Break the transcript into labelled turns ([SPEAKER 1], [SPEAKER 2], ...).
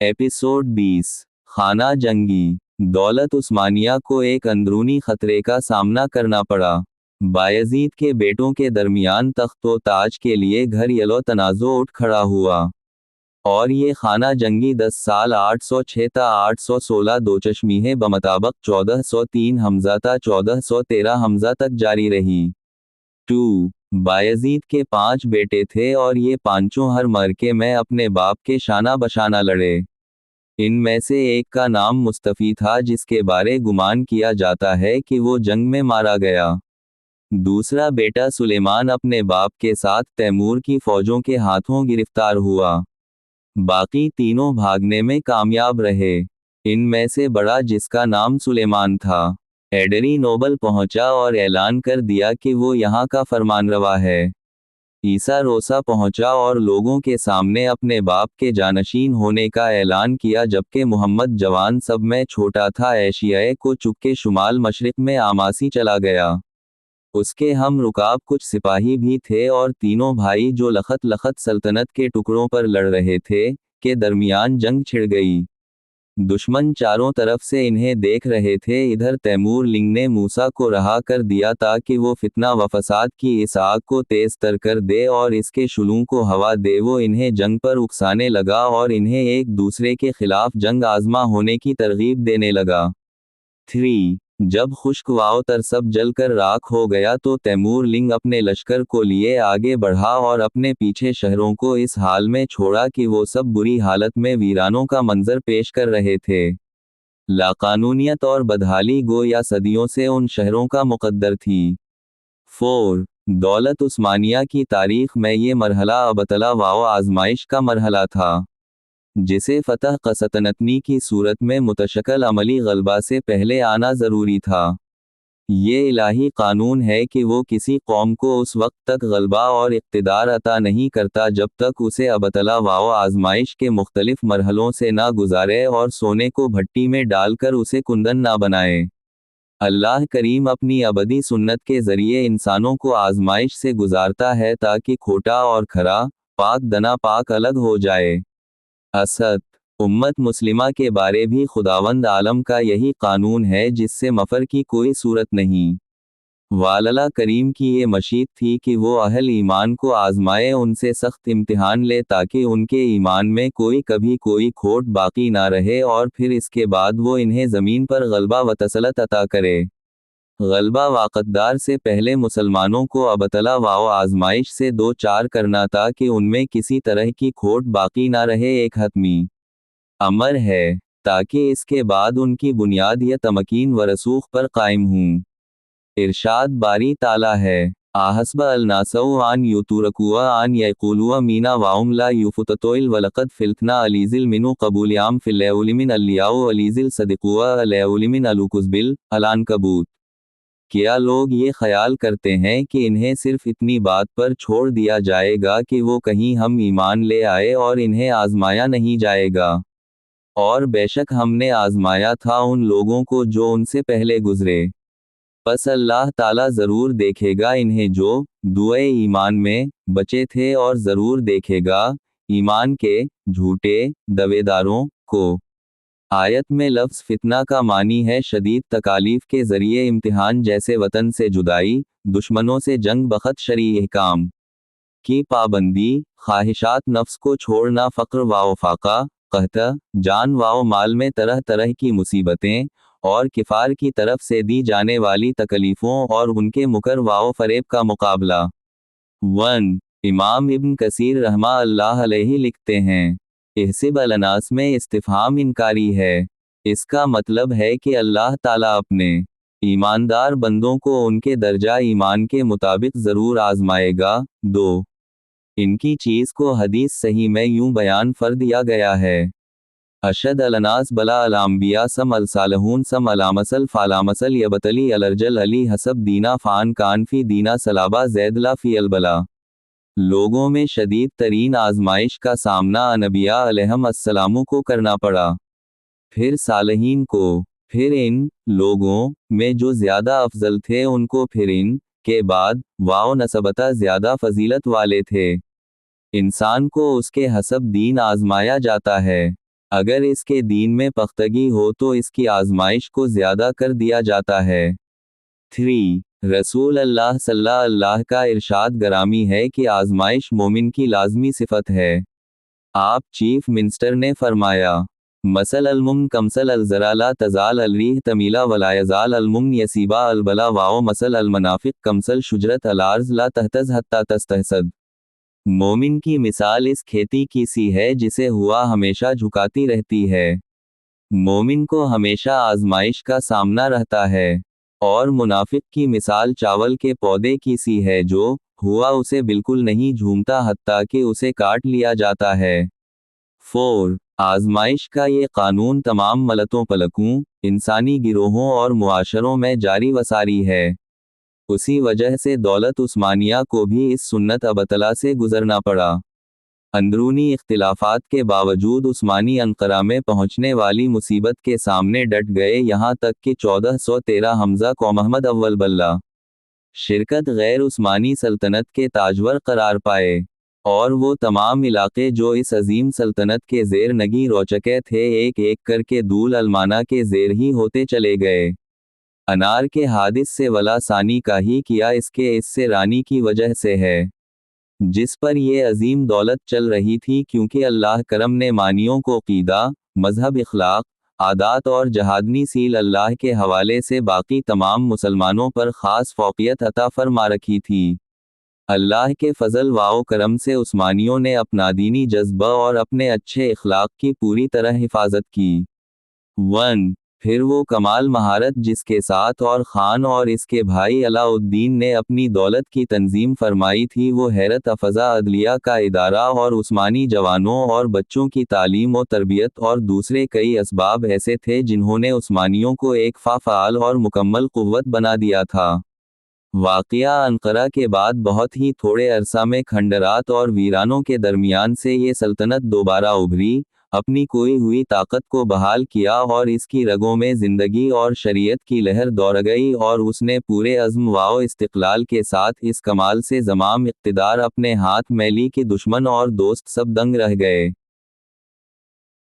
[SPEAKER 1] Episode 20। खाना जंगी। दौलत उस्मानिया को एक अंदरूनी खतरे का सामना करना पड़ा। बायजीद के बेटों के दरमियान तख्त व ताज के लिए घर यलो तनाज़ो उठ खड़ा हुआ और ये खाना जंगी 10 साल 806 ता 816 दोचश्मीहे बमताबक 1403 हमजा ता 1413 हमजा तक जारी रही। 2 बायजीद के 5 बेटे थे और ये पांचों हर मरके में अपने बाप के शाना बशाना लड़े। इनमें से एक का नाम मुस्तफ़ी था, जिसके बारे गुमान किया जाता है कि वो जंग में मारा गया। दूसरा बेटा सुलेमान अपने बाप के साथ तैमूर की फौजों के हाथों गिरफ्तार हुआ। बाकी तीनों भागने में कामयाब रहे। इनमें से बड़ा, जिसका नाम सुलेमान था, एडरिनोबल पहुंचा और ऐलान कर दिया कि वो यहाँ का फरमानरवा है। ईसा रोसा पहुंचा और लोगों के सामने अपने बाप के जानशीन होने का ऐलान किया, जबकि मुहम्मद जवान सब में छोटा था, एशियाए को चुपके शुमाल मशरिक में आमासी चला गया। उसके हम रुकाब कुछ सिपाही भी थे और तीनों भाई जो लखत लखत सल्तनत के टुकड़ों पर लड़ रहे थे, के दरमियान जंग छिड़ गई। दुश्मन चारों तरफ से इन्हें देख रहे थे। इधर तैमूर लिंग ने मूसा को रहा कर दिया ताकि वो फितना व फसाद की इस आग को तेज तर कर दे और इसके शुलूं को हवा दे। वो इन्हें जंग पर उकसाने लगा और इन्हें एक दूसरे के खिलाफ जंग आजमा होने की तरगीब देने लगा। 3 जब खुश्क वाओतर सब जल कर राख हो गया तो तैमूर लिंग अपने लश्कर को लिए आगे बढ़ा और अपने पीछे शहरों को इस हाल में छोड़ा कि वो सब बुरी हालत में वीरानों का मंजर पेश कर रहे थे। लाकानूनियत और बदहाली गोया सदियों से उन शहरों का मुकद्दर थी। 4 दौलत उस्मानिया की तारीख में ये मरहला अबतला वाओ आजमाइश का मरहला था, जिसे फतह क़सतनतनी की सूरत में मुतशक्किल अमली गलबा से पहले आना ज़रूरी था। ये इलाही कानून है कि वो किसी कौम को उस वक्त तक गलबा और इक़्तिदार अता नहीं करता जब तक उसे अबतला वाओ आजमाइश के मुख्तलिफ मरहलों से ना गुजारे और सोने को भट्टी में डालकर उसे कुंदन ना बनाए। अल्लाह करीम अपनी अबदी सुन्नत के ज़रिए इंसानों को आजमाइश से गुजारता है ताकि खोटा और खरा, पाक दना पाक अलग हो जाए। असद उम्मत मुस्लिमा के बारे भी खुदावंद आलम का यही कानून है, जिससे मफर की कोई सूरत नहीं। वालला करीम की ये मशीत थी कि वो अहल ईमान को आजमाए, उनसे सख्त इम्तिहान ले ताकि उनके ईमान में कभी कोई खोट बाकी ना रहे और फिर इसके बाद वो इन्हें ज़मीन पर गलबा व तसलत अता करे। गलबा वाक़तदार से पहले मुसलमानों को अबतला वाओ आजमाइश से 2-4 करना था कि उनमें किसी तरह की खोट बाकी ना रहे, एक हतमी अमर है, ताकि इसके बाद उनकी बुनियाद या तमकीन व रसूख पर कायम हूँ। इरशाद बारी ताला है, आहस्ब अलनासऊ आन यूतुरकुआ आन यक़ूलुआ मीना वाउम ला युफततोइल वलक़द फिल्तना अलीज़िल मिनु कबूलियाम फ़िल्लौलिमिन अलियाउ अलीज़िल सदिकुआ अलौलिमिन अलुकुज़बिल अलानकबूत। क्या लोग ये ख्याल करते हैं कि इन्हें सिर्फ इतनी बात पर छोड़ दिया जाएगा कि वो कहीं हम ईमान ले आए और इन्हें आजमाया नहीं जाएगा? और बेशक हमने आजमाया था उन लोगों को जो उनसे पहले गुजरे। बस अल्लाह ताला ज़रूर देखेगा इन्हें जो दुए ईमान में बचे थे और ज़रूर देखेगा ईमान के झूठे दवेदारों को। आयत में लफ्ज़ फितना का मानी है शदीद तकालीफ के ज़रिए इम्तिहान, जैसे वतन से जुदाई, दुश्मनों से जंग, बखत शरई अहकाम की पाबंदी, ख्वाहिशात नफ्स को छोड़ना, फ़क्र वाओ फाका, कहता जान वाओ माल में तरह तरह की मुसीबतें और किफ़ार की तरफ से दी जाने वाली तकलीफ़ों और उनके मुकर वाओ फ़रेब का मुकाबला। 1 इमाम इब्न कसीर रहमा अल्लाह अलैहि लिखते हैं, इहसिब अलनास में इस्तिफ़हाम इनकारी है। इसका मतलब है कि अल्लाह ताला अपने ईमानदार बंदों को उनके दर्जा ईमान के मुताबिक ज़रूर आजमाएगा। 2 इनकी चीज़ को हदीस सही में यूं बयान फर दिया गया है, अशद अलनास बला अलाम्बिया सम अलसालहून सम अलामसल फ़ालामसल यबतली अलरजल अली हसब दीना फ़ान कान फ़ी दीना सलाबा ज़ैदला फ़ी अलबला। लोगों में शदीद तरीन आजमाइश का सामना अनबिया अलैहिम अस्सलामु को करना पड़ा, फिर सालहीन को, फिर इन लोगों में जो ज़्यादा अफजल थे उनको, फिर इन के बाद वाओ नसबता ज़्यादा फजीलत वाले थे। इंसान को उसके हसब दीन आजमाया जाता है। اگر اس کے دین میں پختگی ہو تو اس کی آزمائش کو زیادہ کر دیا جاتا ہے۔ 3 رسول اللہ صلی اللہ کا ارشاد گرامی ہے کہ آزمائش مومن کی لازمی صفت ہے۔ آپ چیف منسٹر نے فرمایا، مثل الممن کمثل الزرع لا تزال الریح تمیلا ولا یزال الممن یسیبا البلا واو مثل المنافق کمثل شجرت الارض لا تہتز حتی تستحسد۔ مومن کی مثال اس کھیتی کی سی ہے جسے ہوا ہمیشہ جھکاتی رہتی ہے۔ مومن کو ہمیشہ آزمائش کا سامنا رہتا ہے، اور منافق کی مثال چاول کے پودے کی سی ہے جو ہوا اسے بالکل نہیں جھومتا حتیٰ کہ اسے کاٹ لیا جاتا ہے۔ 4 آزمائش کا یہ قانون تمام ملتوں پلکوں، انسانی گروہوں اور معاشروں میں جاری و ساری ہے۔ اسی وجہ سے دولت عثمانیہ کو بھی اس سنت ابتلا سے گزرنا پڑا۔ اندرونی اختلافات کے باوجود عثمانی انقرہ میں پہنچنے والی مصیبت کے سامنے ڈٹ گئے، یہاں تک کہ 1413 حمزہ کو محمد اول بلّہ شرکت غیر عثمانی سلطنت کے تاجور قرار پائے، اور وہ تمام علاقے جو اس عظیم سلطنت کے زیر نگی روچکے تھے ایک ایک کر کے دول المانہ کے زیر ہی ہوتے چلے گئے۔ انار کے حادث سے ولا ثانی کا ہی کیا اس سے رانی کی وجہ سے ہے، جس پر یہ عظیم دولت چل رہی تھی، کیونکہ اللہ کرم نے مانیوں کو عقیدہ، مذہب، اخلاق، عادات اور جہادنی سیل اللہ کے حوالے سے باقی تمام مسلمانوں پر خاص فوقیت عطا فرما رکھی تھی۔ اللہ کے فضل و کرم سے عثمانیوں نے اپنا دینی جذبہ اور اپنے اچھے اخلاق کی پوری طرح حفاظت کی۔ 1 پھر وہ کمال مہارت جس کے ساتھ اور خان اور اس کے بھائی علاء الدین نے اپنی دولت کی تنظیم فرمائی تھی، وہ حیرت افزا عدلیہ کا ادارہ اور عثمانی جوانوں اور بچوں کی تعلیم و تربیت اور دوسرے کئی اسباب ایسے تھے جنہوں نے عثمانیوں کو ایک فعال اور مکمل قوت بنا دیا تھا۔ واقعہ انقرہ کے بعد بہت ہی تھوڑے عرصہ میں کھنڈرات اور ویرانوں کے درمیان سے یہ سلطنت دوبارہ ابھری، اپنی کھوئی ہوئی طاقت کو بحال کیا اور اس کی رگوں میں زندگی اور شریعت کی لہر دوڑ گئی، اور اس نے پورے عزم و استقلال کے ساتھ اس کمال سے زمام اقتدار اپنے ہاتھ میں لی کہ دشمن اور دوست سب دنگ رہ گئے۔